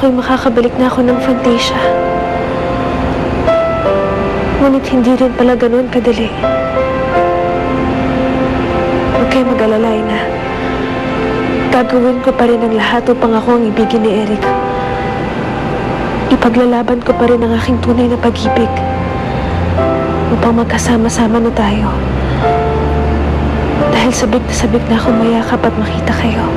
ko'y makakabalik na ako ng Fantasia. Ngunit hindi rin pala ganun kadali. Huwag kayo mag-alala, Ina. Gagawin ko pa rin ang lahat upang ako ang ibigin ni Eric. Ipaglalaban ko pa rin ang aking tunay na pag-ibig upang magkasama-sama na tayo. Dahil sabik na ako mayakap at makita kayo.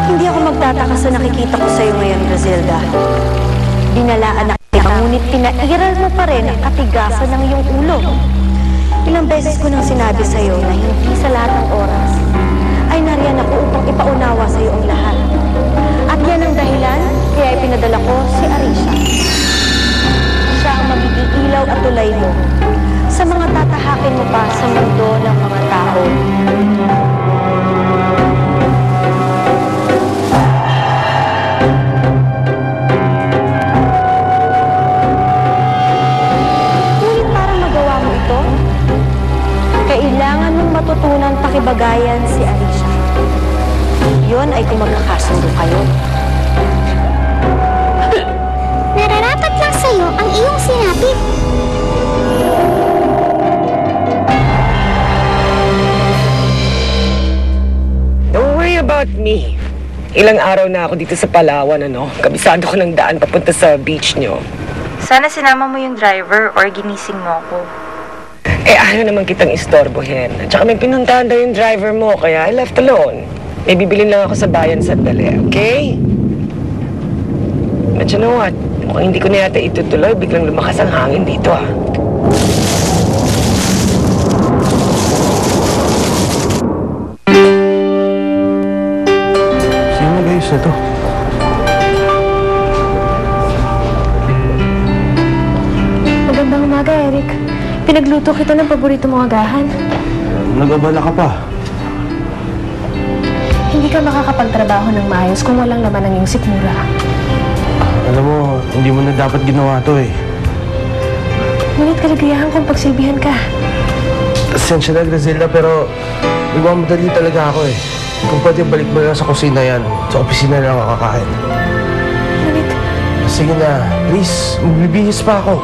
Hindi ako magtataka sa nakikita ko sa'yo ngayon, Griselda. Binalaan na kita, ngunit pinairal mo pa rin ang katigasan ng iyong ulo. Ilang beses ko nang sinabi sa'yo na hindi sa lahat ng oras ay nariyan ako upang ipaunawa sa'yo ang lahat. At yan ang dahilan kaya ipinadala ko si Arisha. Siya ang magiging ilaw at tulay mo sa mga tatahakin mo pa sa mundo ng mga tao. Ngunit para magawa mo ito, kailangan mong matutunan pakibagayan si Arisha. Yun ay kung magkakasundo kayo. Nararapat lang sa'yo ang iyong sinabi. Don't worry about me. Ilang araw na ako dito sa Palawan, Kabisado ko ng daan papunta sa beach nyo. Sana sinama mo yung driver or ginising mo ako. Ayaw naman kitang istorbohin. At saka may pinuntahan daw yung driver mo, kaya I left alone. May bibilin lang ako sa bayan sandali, okay? But you know what? Mukhang hindi ko na yata itutuloy, biglang lumakas ang hangin dito, Sino nag-ayos na to? Magandang umaga, Eric. Pinagluto kita ng paborito mong agahan. Nag-abala ka pa. Hindi ka makakapagtrabaho ng maayos kung walang laman ang iyong sikmura. Alam mo, hindi mo na dapat ginawa to eh. Ngunit kaligayahan kong pagsilbihan ka. Pasensya na, Griselda, pero nagmamadali talaga ako eh. Kung pwede, balik mo lang sa kusina yan. Sa opisina lang ako kakain. Ngunit, Sige na, please. Magbibihis pa ako.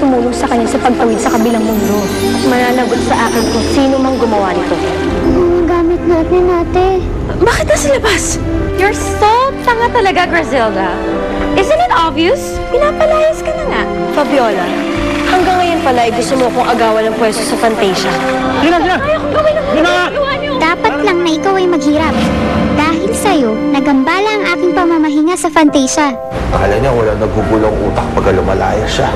tumulong sa kanya sa pagtawid sa kabilang mundo. At mananagot sa akin kung sino mang gumawa nito. Mga gamit natin, ate. Bakit nasa labas? You're so tanga talaga, Griselda. Isn't it obvious? Pinapalayas ka na nga. Fabiola, hanggang ngayon pala ay gusto mo kong agawan ng pwesto sa Fantasia. Dapat lang na ikaw ay maghirap. Dahil sa'yo, nagambala ang aking pamamahinga sa Fantasia. Akala niya wala nagugulong utak pag lumalaya siya.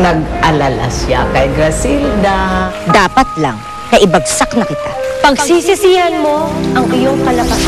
Nag-alala siya kay Grasilda. Dapat lang na ibagsak na kita. Pagsisisihan mo ang iyong kalapas.